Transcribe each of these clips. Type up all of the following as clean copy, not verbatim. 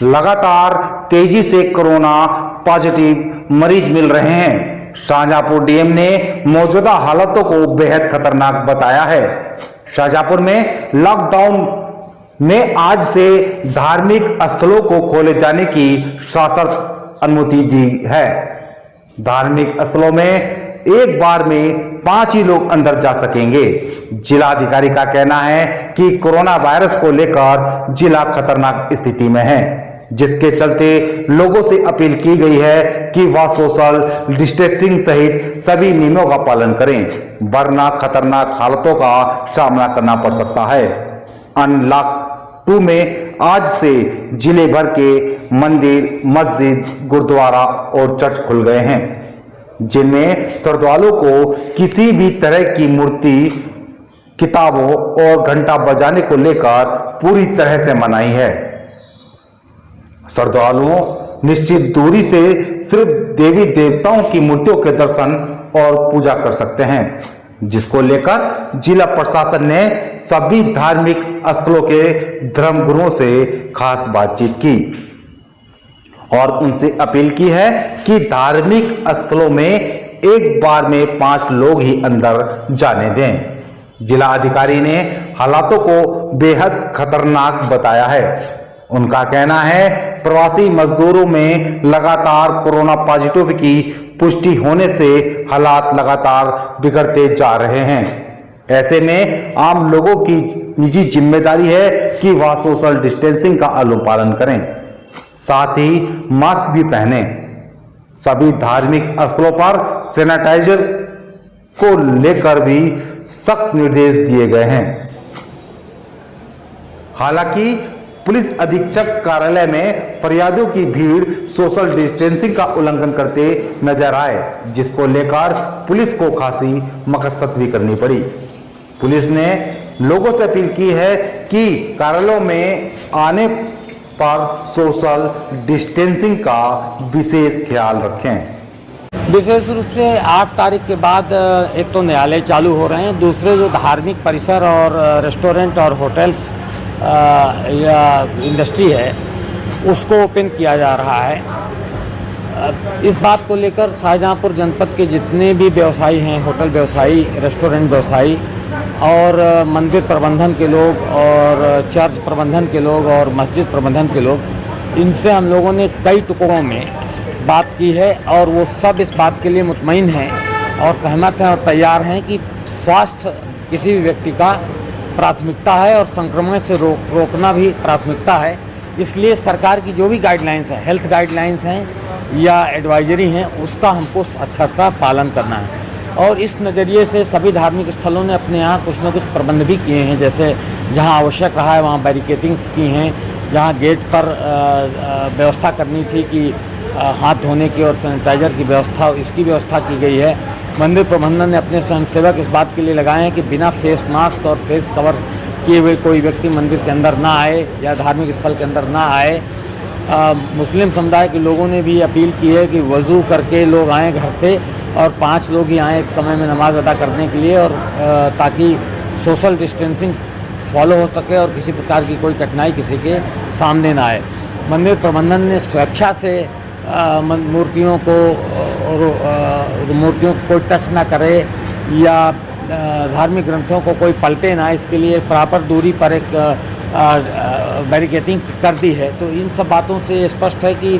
लगातार तेजी से कोरोना पॉजिटिव मरीज मिल रहे हैं। शाहजहांपुर डीएम ने मौजूदा हालातों को बेहद खतरनाक बताया है। शाहजहांपुर में लॉकडाउन में आज से धार्मिक स्थलों को खोले जाने की शासन अनुमति दी है। धार्मिक स्थलों में एक बार में 5 ही लोग अंदर जा सकेंगे। जिला अधिकारी का कहना है कि कोरोना वायरस को लेकर जिला खतरनाक स्थिति में है, जिसके चलते लोगों से अपील की गई है कि वह सोशल डिस्टेंसिंग सहित सभी नियमों का पालन करें, वरना खतरनाक हालातों का सामना करना पड़ सकता है। अनलॉक 2 में आज से जिले भर के मंदिर, मस्जिद, गुरुद्वारा और चर्च खुल गए हैं, जिनमें श्रद्धालुओं को किसी भी तरह की मूर्ति, किताबों और घंटा बजाने को लेकर पूरी तरह से मनाही है। श्रद्धालुओं निश्चित दूरी से सिर्फ देवी देवताओं की मूर्तियों के दर्शन और पूजा कर सकते हैं, जिसको लेकर जिला प्रशासन ने सभी धार्मिक स्थलों के धर्मगुरुओं से खास बातचीत की और उनसे अपील की है कि धार्मिक स्थलों में एक बार में 5 लोग ही अंदर जाने दें। जिला अधिकारी ने हालातों को बेहद खतरनाक बताया है। उनका कहना है प्रवासी मजदूरों में लगातार कोरोना पॉजिटिव की पुष्टि होने से हालात लगातार बिगड़ते जा रहे हैं। ऐसे में आम लोगों की निजी जिम्मेदारी है कि वह सोशल डिस्टेंसिंग का अनुपालन करें, साथ ही मास्क भी पहने। सभी धार्मिक स्थलों पर सैनिटाइजर को लेकर भी सख्त निर्देश दिए गए हैं। हालांकि पुलिस अधीक्षक कार्यालय में फरियादियों की भीड़ सोशल डिस्टेंसिंग का उल्लंघन करते नजर आए, जिसको लेकर पुलिस को खासी मकसद भी करनी पड़ी। पुलिस ने लोगों से अपील की है कि कार्यालयों में आने पर सोशल डिस्टेंसिंग का विशेष ख्याल रखें। विशेष रूप से 8 तारीख के बाद एक तो न्यायालय चालू हो रहे हैं, दूसरे जो धार्मिक परिसर और रेस्टोरेंट और होटल्स या इंडस्ट्री है उसको ओपन किया जा रहा है। इस बात को लेकर शाहजहांपुर जनपद के जितने भी व्यवसायी हैं, होटल व्यवसायी, रेस्टोरेंट व्यवसायी और मंदिर प्रबंधन के लोग और चर्च प्रबंधन के लोग और मस्जिद प्रबंधन के लोग, इनसे हम लोगों ने कई टुकड़ों में बात की है और वो सब इस बात के लिए मुतमईन हैं और सहमत हैं और तैयार हैं कि स्वास्थ्य किसी भी व्यक्ति का प्राथमिकता है और संक्रमण से रोकना भी प्राथमिकता है। इसलिए सरकार की जो भी गाइडलाइंस है, हेल्थ गाइडलाइंस हैं या एडवाइजरी हैं, उसका हमको अक्षरशः पालन करना है। और इस नज़रिए से सभी धार्मिक स्थलों ने अपने यहाँ कुछ न कुछ प्रबंध भी किए हैं, जैसे जहाँ आवश्यक रहा है वहाँ बैरिकेटिंग्स की हैं, जहाँ गेट पर व्यवस्था करनी थी कि हाथ धोने की और सैनिटाइजर की व्यवस्था, इसकी व्यवस्था की गई है। मंदिर प्रबंधन ने अपने स्वयंसेवक इस बात के लिए लगाए हैं कि बिना फेस मास्क और फेस कवर किए हुए कोई व्यक्ति मंदिर के अंदर ना आए या धार्मिक स्थल के अंदर ना आए। मुस्लिम समुदाय के लोगों ने भी अपील की है कि वज़ू करके लोग आएँ घर से और 5 लोग ही आएँ एक समय में नमाज अदा करने के लिए, और ताकि सोशल डिस्टेंसिंग फॉलो हो सके और किसी प्रकार की कोई कठिनाई किसी के सामने ना आए। मंदिर प्रबंधन ने स्वेच्छा से मूर्तियों को कोई टच ना करे या धार्मिक ग्रंथों को कोई पलटे ना, इसके लिए प्रॉपर दूरी पर एक बैरिकेटिंग कर दी है। तो इन सब बातों से स्पष्ट है कि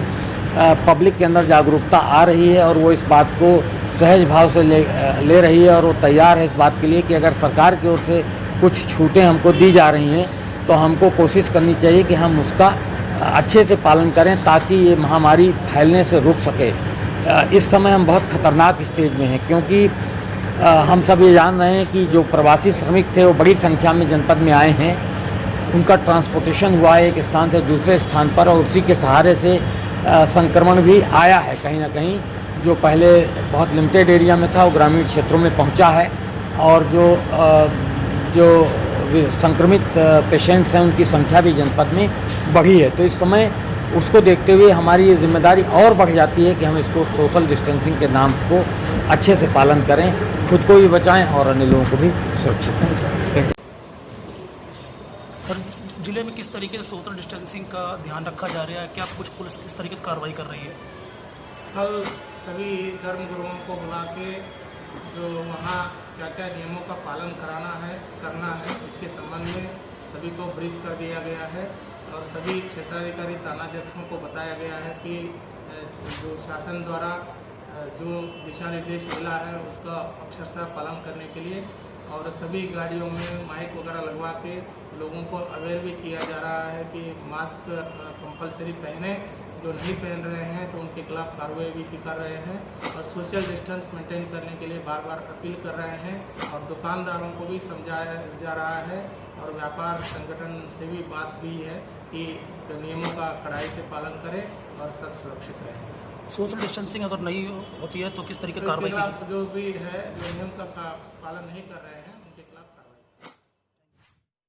पब्लिक के अंदर जागरूकता आ रही है और वो इस बात को सहज भाव से ले रही है और वो तैयार है इस बात के लिए कि अगर सरकार की ओर से कुछ छूटें हमको दी जा रही हैं तो हमको कोशिश करनी चाहिए कि हम उसका अच्छे से पालन करें ताकि ये महामारी फैलने से रुक सके। इस समय हम बहुत ख़तरनाक स्टेज में हैं, क्योंकि हम सब ये जान रहे हैं कि जो प्रवासी श्रमिक थे वो बड़ी संख्या में जनपद में आए हैं, उनका ट्रांसपोर्टेशन हुआ है एक स्थान से दूसरे स्थान पर और उसी के सहारे से संक्रमण भी आया है कहीं ना कहीं। जो पहले बहुत लिमिटेड एरिया में था वो ग्रामीण क्षेत्रों में पहुंचा है और जो संक्रमित पेशेंट्स हैं उनकी संख्या भी जनपद में बढ़ी है। तो इस समय उसको देखते हुए हमारी ये जिम्मेदारी और बढ़ जाती है कि हम इसको सोशल डिस्टेंसिंग के नाम को अच्छे से पालन करें, खुद को भी बचाएं और अन्य लोगों को भी सुरक्षित करें। जिले में किस तरीके से सोशल डिस्टेंसिंग का ध्यान रखा जा रहा है? क्या कुछ पुलिस किस तरीके से कार्रवाई कर रही है? कल सभी धर्मगुरुओं को बुला के जो वहाँ क्या क्या नियमों का पालन करना है इसके संबंध में सभी को ब्रीफ कर दिया गया है और सभी क्षेत्राधिकारी थानाध्यक्षों को बताया गया है कि जो शासन द्वारा जो दिशा निर्देश मिला है उसका अक्षरशः पालन करने के लिए और सभी गाड़ियों में माइक वगैरह लगवा के लोगों को अवेयर भी किया जा रहा है कि मास्क कंपलसरी पहने, जो नहीं पहन रहे हैं तो उनके खिलाफ कार्रवाई भी कर रहे हैं और सोशल डिस्टेंस मेंटेन करने के लिए बार बार अपील कर रहे हैं और दुकानदारों को भी समझाया जा रहा है और व्यापार संगठन से भी बात हुई है कि नियमों का कड़ाई से पालन करें और सब सुरक्षित रहें। सोशल डिस्टेंसिंग अगर नहीं होती है तो किस तरीके की तो इसके कार्रवाई की? खिलाफ जो भी है जो नियम का पालन नहीं कर रहे हैं